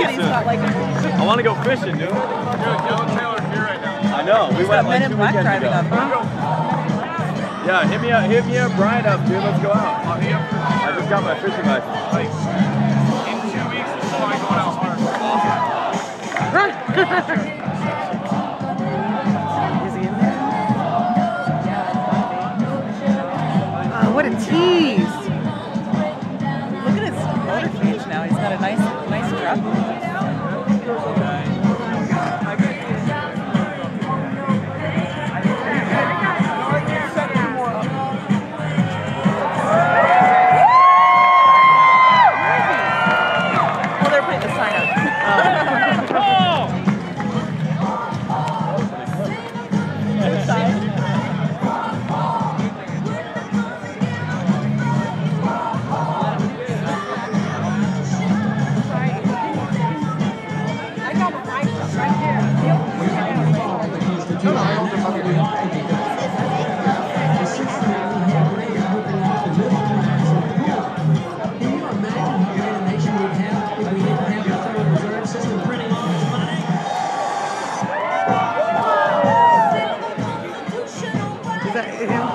you soon. I want to go fishing, dude. Yellow Taylor's here right now. I know. We went like 2 weekends ago. Yeah, hit me up, Brian up, dude. Let's go out. I just got my fishing license. Like, in 2 weeks or so, I'm going out hard. Is he in there? Oh, what a tease! Look at his motor cage now. He's got a nice truck.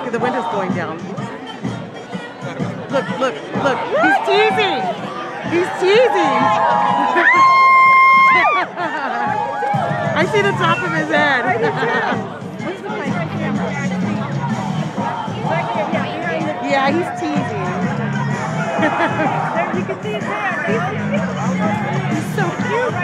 The window's going down. Look, look, look. He's teasing. He's teasing. I see the top of his head. What's the camera? Yeah, he's teasing. You can see his hair. He's so cute.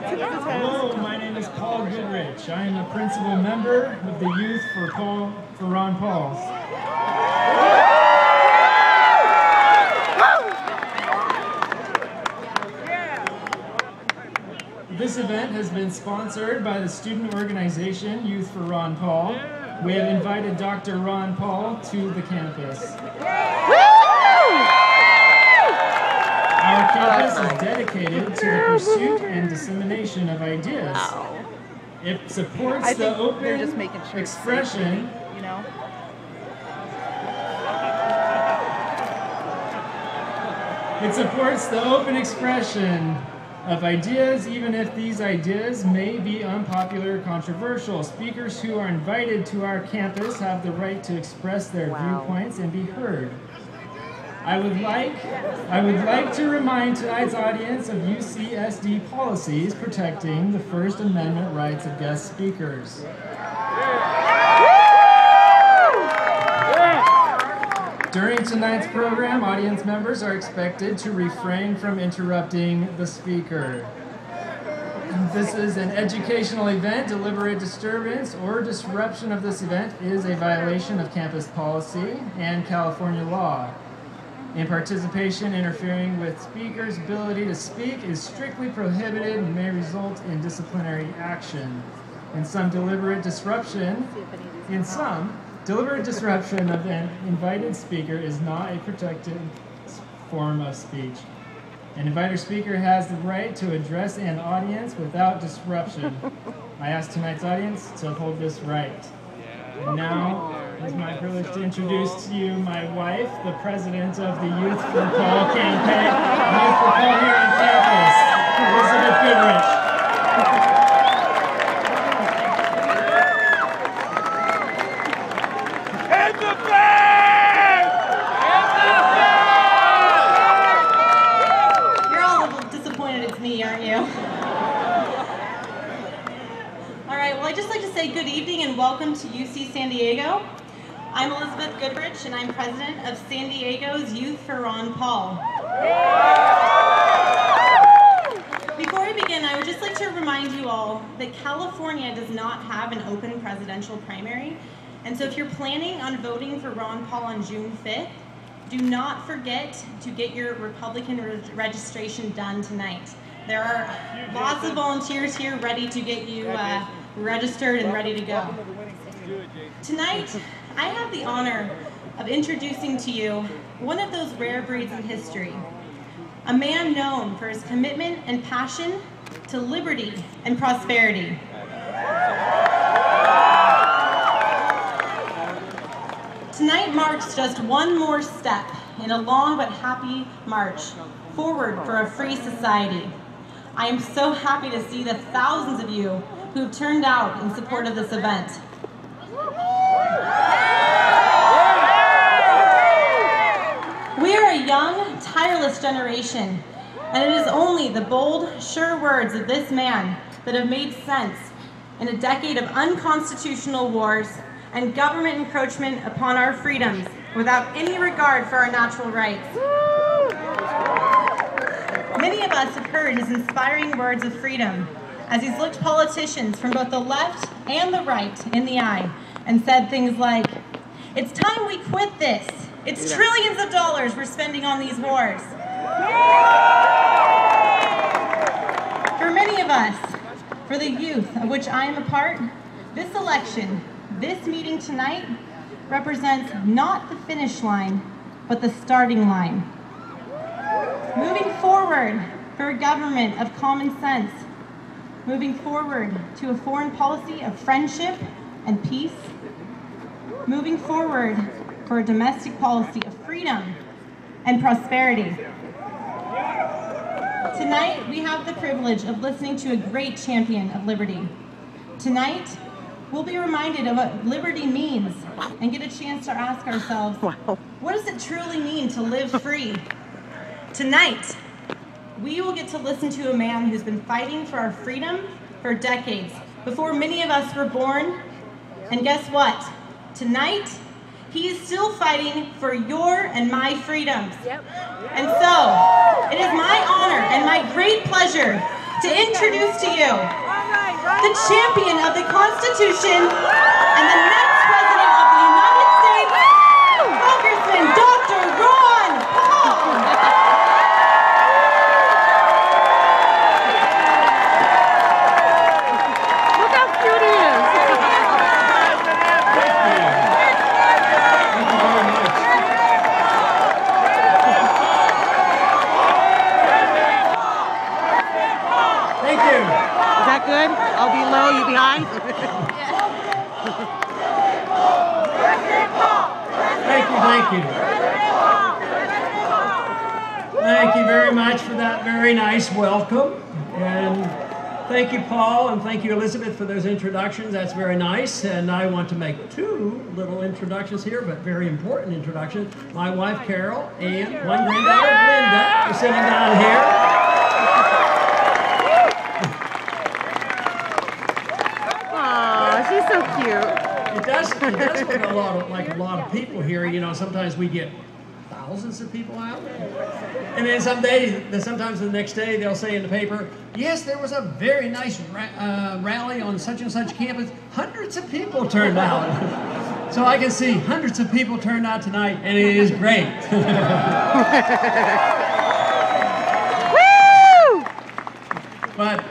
Hello, my name is Paul Goodrich. I am a principal member of the youth for Ron Paul's. This event has been sponsored by the student organization Youth for Ron Paul. We have invited Dr. Ron Paul to the campus. Our campus is dedicated to the pursuit and dissemination of ideas. It supports the open expression. You know? It supports the open expression of ideas, even if these ideas may be unpopular or controversial. Speakers who are invited to our campus have the right to express their viewpoints and be heard. I would like to remind tonight's audience of UCSD policies protecting the First Amendment rights of guest speakers. During tonight's program, audience members are expected to refrain from interrupting the speaker. This is an educational event. Deliberate disturbance or disruption of this event is a violation of campus policy and California law. In participation, interfering with speakers' ability to speak is strictly prohibited and may result in disciplinary action. In some deliberate disruption of an invited speaker is not a protected form of speech. An invited speaker has the right to address an audience without disruption. I ask tonight's audience to uphold this right. And now, it's my privilege to introduce to you my wife, the president of the Youth for Paul campaign, Youth for Paul here on campus, Elizabeth Goodrich. And the band! You're all a little disappointed it's me, aren't you? All right, well, I'd just like to Goodrich, and I'm president of San Diego's Youth for Ron Paul. Before I begin, I would just like to remind you all that California does not have an open presidential primary, and so if you're planning on voting for Ron Paul on June 5th, do not forget to get your Republican registration done tonight. There are lots of volunteers here ready to get you registered and ready to go. Tonight, I have the honor of introducing to you one of those rare breeds in history, a man known for his commitment and passion to liberty and prosperity. Tonight marks just one more step in a long but happy march forward for a free society. I am so happy to see the thousands of you who have turned out in support of this event. We are a young, tireless generation, and it is only the bold, sure words of this man that have made sense in a decade of unconstitutional wars and government encroachment upon our freedoms without any regard for our natural rights. Many of us have heard his inspiring words of freedom as he's looked politicians from both the left and the right in the eye and said things like, "It's time we quit this. It's trillions of dollars we're spending on these wars." For many of us, for the youth of which I am a part, this election, this meeting tonight, represents not the finish line, but the starting line. Moving forward for a government of common sense, moving forward to a foreign policy of friendship and peace, moving forward for a domestic policy of freedom and prosperity. Tonight, we have the privilege of listening to a great champion of liberty. Tonight, we'll be reminded of what liberty means and get a chance to ask ourselves, what does it truly mean to live free? Tonight, we will get to listen to a man who's been fighting for our freedom for decades, before many of us were born. And guess what? Tonight, he is still fighting for your and my freedoms. And so, it is my honor and my great pleasure to introduce to you the champion of the Constitution and the next President of the United States, Congressman Dr. Ron Paul. Look how cute he is. Thank you. Is that good? I'll be low, you behind? Thank you, thank you. Thank you very much for that very nice welcome. And thank you, Paul, and thank you, Elizabeth, for those introductions. That's very nice. And I want to make two little introductions here, but very important introductions. My wife, Carol, and one granddaughter, Linda, are sitting down here. She's so cute. It does look like a lot of people here. You know, sometimes we get thousands of people out. And then sometimes the next day they'll say in the paper, yes, there was a very nice rally on such and such campus. Hundreds of people turned out. So I can see hundreds of people turned out tonight, and it is great. Woo! But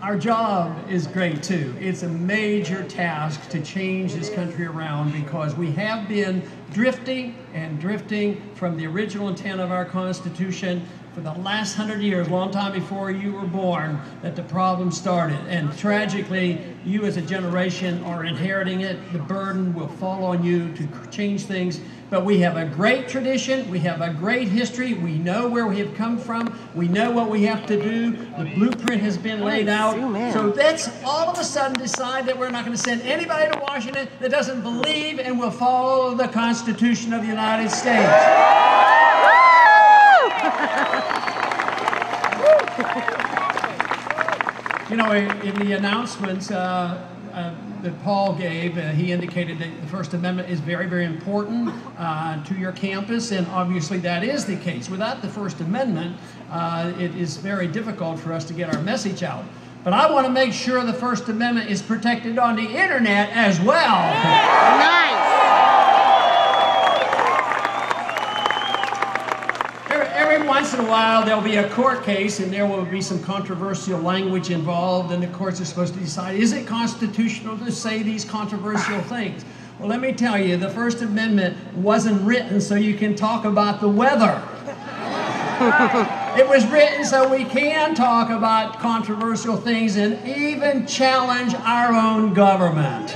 our job is great too. It's a major task to change this country around because we have been drifting and drifting from the original intent of our Constitution for the last 100 years, a long time before you were born, that the problem started. And tragically, you as a generation are inheriting it. The burden will fall on you to change things. But we have a great tradition, we have a great history, we know where we have come from, we know what we have to do, the blueprint has been laid out. So let's all of a sudden decide that we're not going to send anybody to Washington that doesn't believe and will follow the Constitution of the United States. You know, in the announcements, that Paul gave, he indicated that the First Amendment is very, very important to your campus, and obviously that is the case. Without the First Amendment, it is very difficult for us to get our message out. But I want to make sure the First Amendment is protected on the internet as well. Nice. Every once in a while there'll be a court case and there will be some controversial language involved, and the courts are supposed to decide, is it constitutional to say these controversial things? Well, let me tell you, the First Amendment wasn't written so you can talk about the weather. It was written so we can talk about controversial things and even challenge our own government.